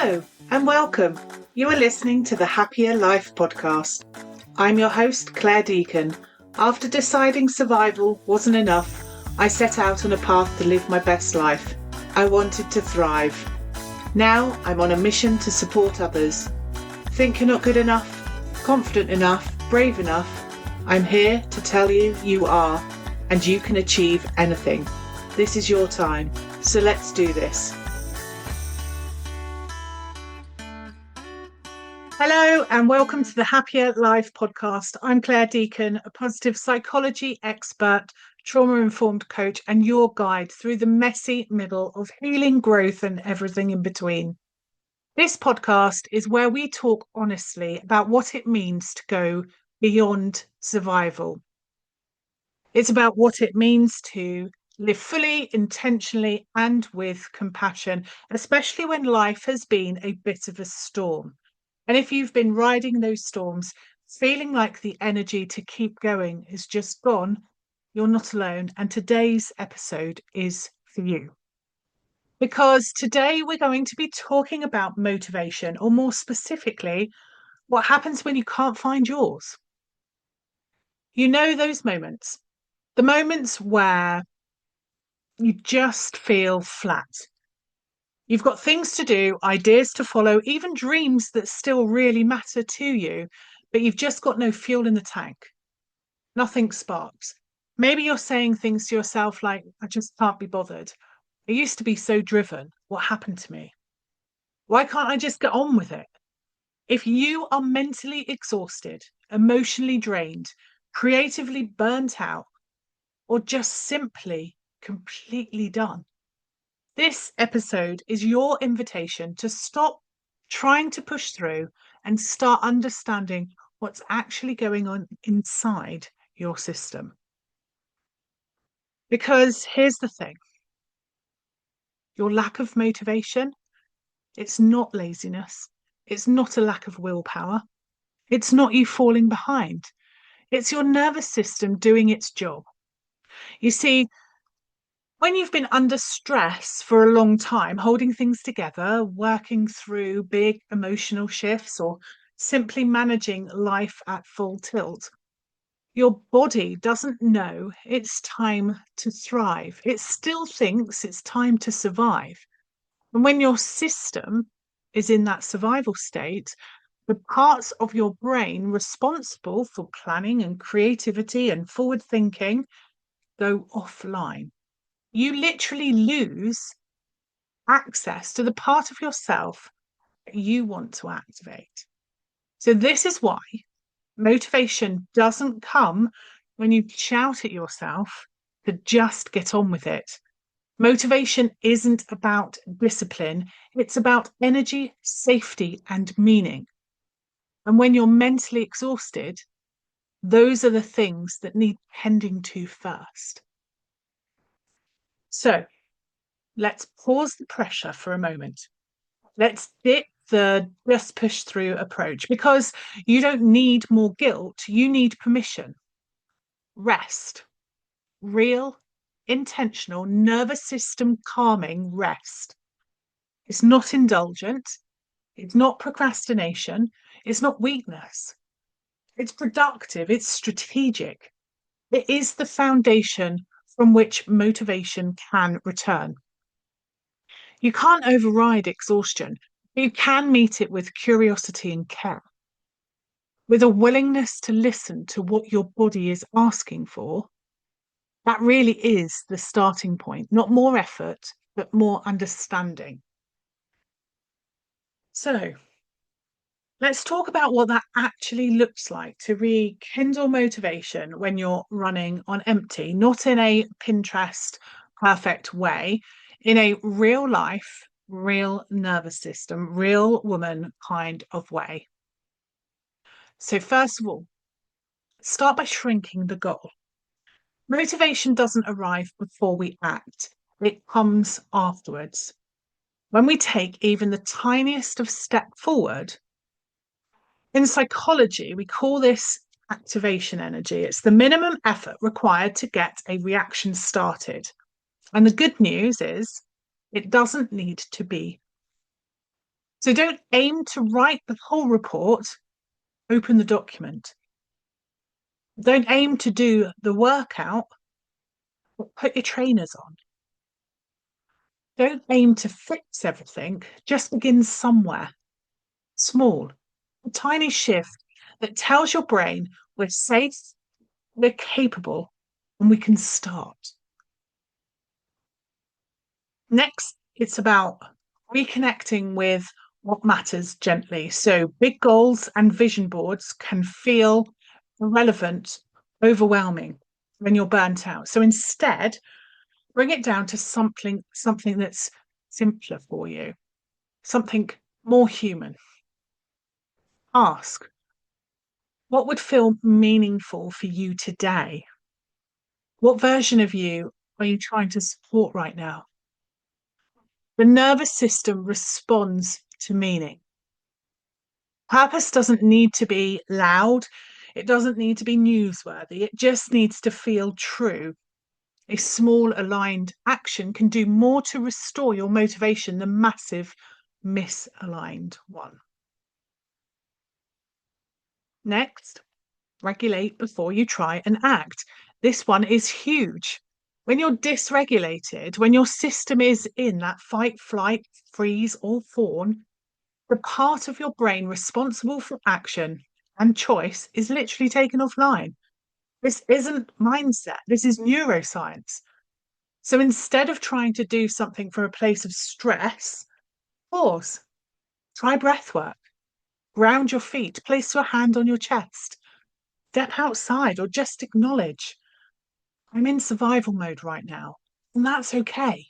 Hello and welcome. You are listening to the Happier Life podcast. I'm your host, Clare Deacon. After deciding survival wasn't enough, I set out on a path to live my best life. I wanted to thrive. Now I'm on a mission to support others. Think you're not good enough, confident enough, brave enough? I'm here to tell you you are, and you can achieve anything. This is your time, so let's do this. Hello and welcome to the Happier Life podcast. I'm Clare Deacon, a positive psychology expert, trauma-informed coach, and your guide through the messy middle of healing, growth, and everything in between. This podcast is where we talk honestly about what it means to go beyond survival. It's about what it means to live fully, intentionally, and with compassion, especially when life has been a bit of a storm. And if you've been riding those storms, feeling like the energy to keep going is just gone, you're not alone. And today's episode is for you. Because today we're going to be talking about motivation, or more specifically, what happens when you can't find yours. You know those moments, the moments where you just feel flat. You've got things to do, ideas to follow, even dreams that still really matter to you, but you've just got no fuel in the tank. Nothing sparks. Maybe you're saying things to yourself like, I just can't be bothered. I used to be so driven. What happened to me? Why can't I just get on with it? If you are mentally exhausted, emotionally drained, creatively burnt out, or just simply completely done, this episode is your invitation to stop trying to push through and start understanding what's actually going on inside your system. Because here's the thing, your lack of motivation, it's not laziness. It's not a lack of willpower. It's not you falling behind. It's your nervous system doing its job. You see, when you've been under stress for a long time, holding things together, working through big emotional shifts, or simply managing life at full tilt, your body doesn't know it's time to thrive. It still thinks it's time to survive. And when your system is in that survival state, the parts of your brain responsible for planning and creativity and forward thinking go offline. You literally lose access to the part of yourself that you want to activate. So this is why motivation doesn't come when you shout at yourself to just get on with it. Motivation isn't about discipline. It's about energy, safety, and meaning. And when you're mentally exhausted, those are the things that need tending to first. So let's pause the pressure for a moment. Let's dip the just push through approach, because you don't need more guilt. You need permission. Rest. Real, intentional, nervous system calming rest. It's not indulgent. It's not procrastination. It's not weakness. It's productive. It's strategic. It is the foundation from which motivation can return. You can't override exhaustion. You can meet it with curiosity and care, with a willingness to listen to what your body is asking for. That really is the starting point, not more effort, but more understanding. So let's talk about what that actually looks like to rekindle motivation when you're running on empty, not in a Pinterest perfect way, in a real life, real nervous system, real woman kind of way. So first of all, start by shrinking the goal. Motivation doesn't arrive before we act. It comes afterwards. When we take even the tiniest of step forward, in psychology, we call this activation energy. It's the minimum effort required to get a reaction started. And the good news is it doesn't need to be So don't aim to write the whole report, open the document. Don't aim to do the workout, but put your trainers on. Don't aim to fix everything, just begin somewhere small, a tiny shift that tells your brain we're safe, we're capable, and we can start. Next, it's about reconnecting with what matters gently. So, big goals and vision boards can feel irrelevant, overwhelming when you're burnt out. So, instead, bring it down to something that's simpler for you, something more human. Ask, what would feel meaningful for you today? What version of you are you trying to support right now? The nervous system responds to meaning. Purpose doesn't need to be loud. It doesn't need to be newsworthy. It just needs to feel true. A small aligned action can do more to restore your motivation than massive misaligned one. Next, regulate before you try and act. This one is huge. When you're dysregulated, when your system is in that fight, flight, freeze, or fawn, the part of your brain responsible for action and choice is literally taken offline. This isn't mindset, this is neuroscience. So instead of trying to do something from a place of stress, pause, try breath work, ground your feet, place your hand on your chest, step outside, or just acknowledge, I'm in survival mode right now, and that's okay.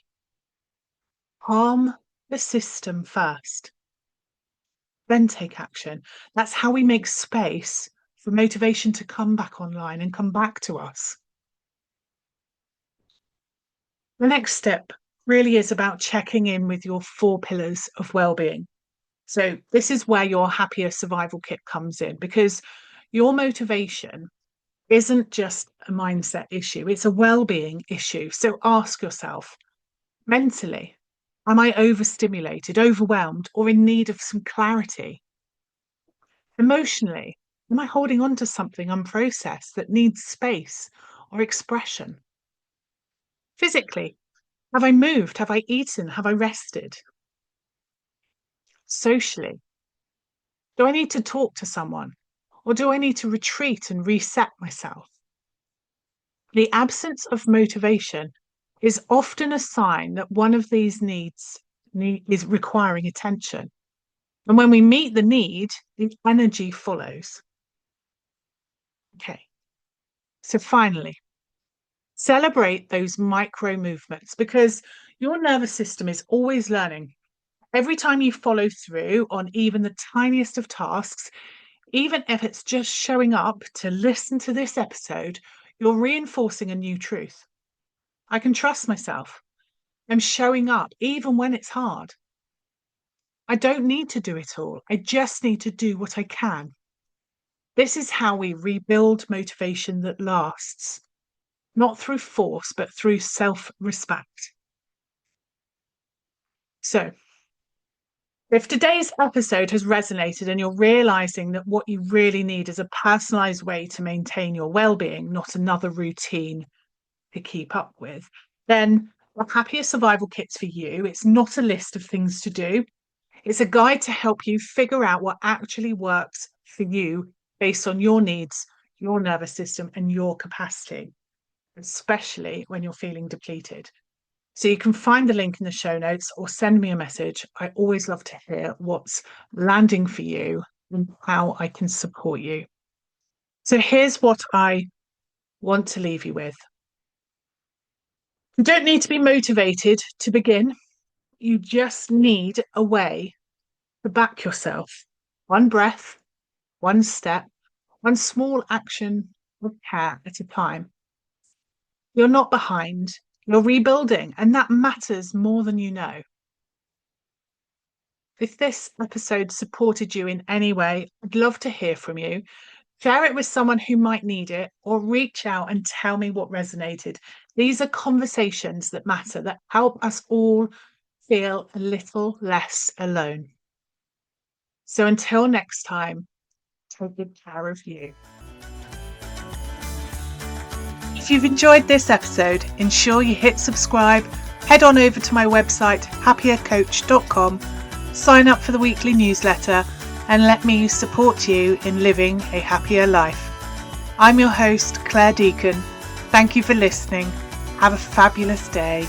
Calm the system first, then take action. That's how we make space for motivation to come back online and come back to us. The next step really is about checking in with your 4 pillars of well-being. So this is where your Happya survival kit comes in, because your motivation isn't just a mindset issue, it's a well-being issue. So ask yourself, mentally, am I overstimulated, overwhelmed, or in need of some clarity? Emotionally, am I holding on to something unprocessed that needs space or expression? Physically, have I moved? Have I eaten? Have I rested? Socially, do I need to talk to someone? Or do I need to retreat and reset myself? The absence of motivation is often a sign that one of these is requiring attention. And when we meet the need, the energy follows. Okay, so finally, celebrate those micro movements because your nervous system is always learning. Every time you follow through on even the tiniest of tasks, even if it's just showing up to listen to this episode, you're reinforcing a new truth. I can trust myself. I'm showing up even when it's hard. I don't need to do it all. I just need to do what I can. This is how we rebuild motivation that lasts, not through force, but through self-respect. So, if today's episode has resonated and you're realizing that what you really need is a personalized way to maintain your well-being, not another routine to keep up with, then the Happier Survival Kit's for you. It's not a list of things to do. It's a guide to help you figure out what actually works for you based on your needs, your nervous system, and your capacity, especially when you're feeling depleted. So you can find the link in the show notes or send me a message. I always love to hear what's landing for you and how I can support you. So here's what I want to leave you with. You don't need to be motivated to begin. You just need a way to back yourself. One breath, one step, one small action of care at a time. You're not behind, you're rebuilding, and that matters more than you know. If this episode supported you in any way, I'd love to hear from you. Share it with someone who might need it, or reach out and tell me what resonated. These are conversations that matter, that help us all feel a little less alone. So until next time, take good care of you. If you've enjoyed this episode, ensure you hit subscribe, head on over to my website happiercoach.com, sign up for the weekly newsletter, and let me support you in living a happier life. I'm your host, Clare Deacon. Thank you for listening. Have a fabulous day.